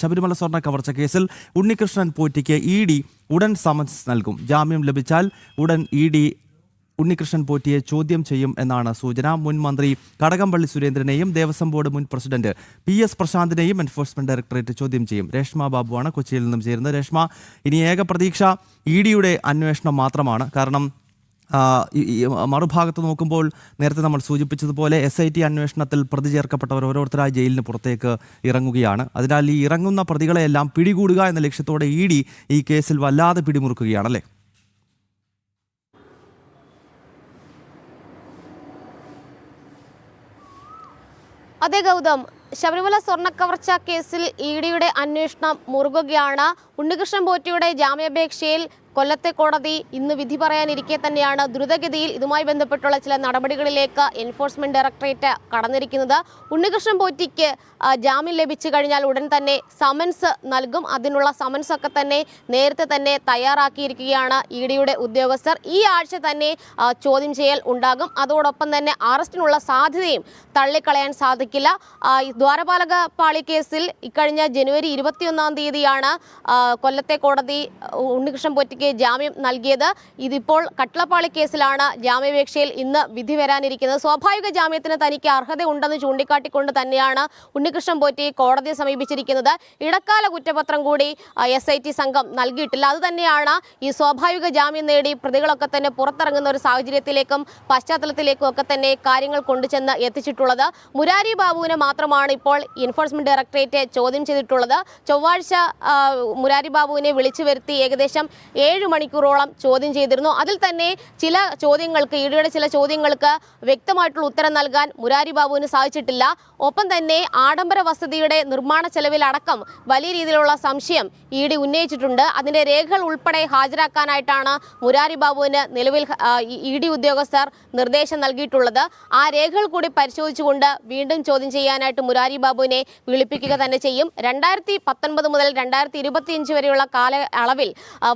ശബരിമല സ്വർണ്ണ കവർച്ച കേസിൽ ഉണ്ണികൃഷ്ണൻ പോറ്റിക്ക് ഇ.ഡി. ഉടൻ സമൻസ് നൽകും. ജാമ്യം ലഭിച്ചാൽ ഉടൻ ഇ.ഡി. ഉണ്ണികൃഷ്ണൻ പോറ്റിയെ ചോദ്യം ചെയ്യും എന്നാണ് സൂചന. മുൻ മന്ത്രി കടകംപള്ളി സുരേന്ദ്രനെയും ദേവസ്വം ബോർഡ് മുൻ പ്രസിഡന്റ് P.S. പ്രശാന്തിനെയും എൻഫോഴ്സ്മെന്റ് ഡയറക്ടറേറ്റ് ചോദ്യം ചെയ്യും. രേഷ്മ ബാബുവാണ് കൊച്ചിയിൽ നിന്നും ചേരുന്നത്. രേഷ്മ, ഇനി ഏക പ്രതീക്ഷ ഇ.ഡിയുടെ അന്വേഷണം മാത്രമാണ്. കാരണം മറുഭാഗത്ത് നോക്കുമ്പോൾ നേരത്തെ നമ്മൾ സൂചിപ്പിച്ചതുപോലെ SIT അന്വേഷണത്തിൽ പ്രതി ചേർക്കപ്പെട്ടവർ ഓരോരുത്തരായി ജയിലിന് പുറത്തേക്ക് ഇറങ്ങുകയാണ്. അതിനാൽ ഈ ഇറങ്ങുന്ന പ്രതികളെയെല്ലാം പിടികൂടുക എന്ന ലക്ഷ്യത്തോടെ ഇ.ഡി. ഈ കേസിൽ വല്ലാതെ പിടിമുറുക്കുകയാണല്ലേ? അതെ ഗൗതം, ശബരിമല സ്വർണ്ണക്കവർച്ച കേസിൽ ഇ.ഡിയുടെ അന്വേഷണം മുറുകുകയാണ്. ഉണ്ണികൃഷ്ണൻ പോറ്റിയുടെ ജാമ്യാപേക്ഷയിൽ കൊല്ലത്തെ കോടതി ഇന്ന് വിധി പറയാനിരിക്കെ തന്നെയാണ് ദ്രുതഗതിയിൽ ഇതുമായി ബന്ധപ്പെട്ടുള്ള ചില നടപടികളിലേക്ക് എൻഫോഴ്സ്മെന്റ് ഡയറക്ടറേറ്റ് കടന്നിരിക്കുന്നത്. ഉണ്ണികൃഷ്ണൻ പോറ്റിക്ക് ജാമ്യം ലഭിച്ചു കഴിഞ്ഞാൽ ഉടൻ തന്നെ സമൻസ് നൽകും. അതിനുള്ള സമൻസ് ഒക്കെ തന്നെ നേരത്തെ തന്നെ തയ്യാറാക്കിയിരിക്കുകയാണ് ഇ.ഡിയുടെ ഉദ്യോഗസ്ഥർ. ഈ ആഴ്ച തന്നെ ചോദ്യം ചെയ്യൽ ഉണ്ടാകും. അതോടൊപ്പം തന്നെ അറസ്റ്റിനുള്ള സാധ്യതയും തള്ളിക്കളയാൻ സാധിക്കില്ല. ദ്വാരപാലക പാളി കേസിൽ ഇക്കഴിഞ്ഞ ജനുവരി 21-ാം തീയതിയാണ് കൊല്ലത്തെ കോടതി ഉണ്ണികൃഷ്ണൻ പോറ്റിക്ക് ജാമ്യം നൽകിയത്. ഇതിപ്പോൾ കട്ടിളപ്പാളി കേസിലാണ് ജാമ്യാപേക്ഷയിൽ ഇന്ന് വിധി വരാനിരിക്കുന്നത്. സ്വാഭാവിക ജാമ്യത്തിന് തനിക്ക് അർഹതയുണ്ടെന്ന് ചൂണ്ടിക്കാട്ടിക്കൊണ്ട് തന്നെയാണ് ഉണ്ണികൃഷ്ണൻ പോറ്റി കോടതിയെ സമീപിച്ചിരിക്കുന്നത്. ഇടക്കാല കുറ്റപത്രം കൂടി SIT സംഘം നൽകിയിട്ടില്ല. അതുതന്നെയാണ് ഈ സ്വാഭാവിക ജാമ്യം നേടി പ്രതികളൊക്കെ തന്നെ പുറത്തിറങ്ങുന്ന ഒരു സാഹചര്യത്തിലേക്കും പശ്ചാത്തലത്തിലേക്കും ഒക്കെ തന്നെ കാര്യങ്ങൾ കൊണ്ടുചെന്ന് എത്തിച്ചിട്ടുള്ളത്. മുരാരി ബാബുവിനെ മാത്രമാണ് ഇപ്പോൾ എൻഫോഴ്സ്മെന്റ് ഡയറക്ടറേറ്റ് ചോദ്യം ചെയ്തിട്ടുള്ളത്. ചൊവ്വാഴ്ച മുരാരി ബാബുവിനെ വിളിച്ചു വരുത്തി ഏകദേശം 7 മണിക്കൂറോളം ചോദ്യം ചെയ്തിരുന്നു. അതിൽ തന്നെ ചില ചോദ്യങ്ങൾക്ക് ഇ.ഡിയുടെ ചില ചോദ്യങ്ങൾക്ക് വ്യക്തമായിട്ടുള്ള ഉത്തരം നൽകാൻ മുരാരി ബാബുവിന് സാധിച്ചിട്ടില്ല. ഒപ്പം തന്നെ ആഡംബര വസതിയുടെ നിർമ്മാണ ചെലവിലടക്കം വലിയ രീതിയിലുള്ള സംശയം ഇ.ഡി ഉന്നയിച്ചിട്ടുണ്ട്. അതിന്റെ രേഖകൾ ഉൾപ്പെടെ ഹാജരാക്കാനായിട്ടാണ് മുരാരി ബാബുവിന് നിലവിൽ ഇ.ഡി ഉദ്യോഗസ്ഥർ നിർദ്ദേശം നൽകിയിട്ടുള്ളത്. ആ രേഖകൾ കൂടി പരിശോധിച്ചുകൊണ്ട് വീണ്ടും ചോദ്യം ചെയ്യാനായിട്ട് മുരാരി ബാബുവിനെ വിളിപ്പിക്കുക തന്നെ ചെയ്യും. 2019 മുതൽ 2025 വരെയുള്ള കാലയളവിൽ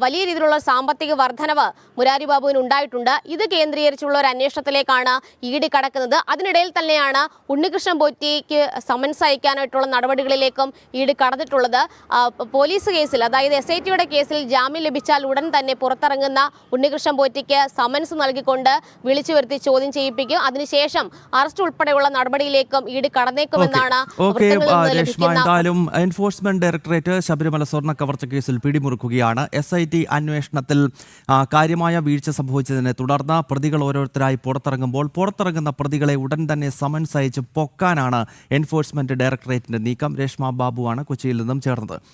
വലിയ രീതിയിലുള്ള സാമ്പത്തിക വർധനവ് മുരാരി ബാബുവിന് ഉണ്ടായിട്ടുണ്ട്. ഇത് കേന്ദ്രീകരിച്ചുള്ള ഒരു അന്വേഷണത്തിലേക്കാണ് ഇ.ഡി കടക്കുന്നത്. അതിനിടയിൽ തന്നെയാണ് ഉണ്ണികൃഷ്ണൻ പോറ്റിക്ക് സമൻസ് അയക്കാനായിട്ടുള്ള നടപടികളിലേക്കും ഇ.ഡി കടന്നിട്ടുള്ളത്. പോലീസ് കേസിൽ, അതായത് SITയുടെ കേസിൽ ജാമ്യം ലഭിച്ചാൽ ഉടൻ തന്നെ പുറത്തിറങ്ങുന്ന ഉണ്ണികൃഷ്ണൻ പോറ്റിക്ക് സമൻസ് നൽകിക്കൊണ്ട് വിളിച്ചു വരുത്തി ചോദ്യം ചെയ്യിപ്പിക്കും. അതിനുശേഷം അറസ്റ്റ് ഉൾപ്പെടെയുള്ള നടപടിയിലേക്കും ഇ.ഡി കടന്നേക്കുമെന്നാണ് എന്തായാലും എൻഫോഴ്സ്മെന്റ് ഡയറക്ടറേറ്റ് ശബരിമല സ്വർണ്ണ കവർച്ച കേസിൽ പിടിമുറുക്കുകയാണ്. SIT അന്വേഷണത്തിൽ കാര്യമായ വീഴ്ച സംഭവിച്ചതിനെ തുടർന്ന് പ്രതികൾ ഓരോരുത്തരായി പുറത്തിറങ്ങുന്ന പ്രതികളെ ഉടൻ തന്നെ സമൻസ് അയച്ച് പൊക്കാനാണ് എൻഫോഴ്സ്മെന്റ് ഡയറക്ടറേറ്റിന്റെ നീക്കം. രേഷ്മ ബാബുവാണ് കൊച്ചിയിൽ നിന്നും ചേർന്നത്.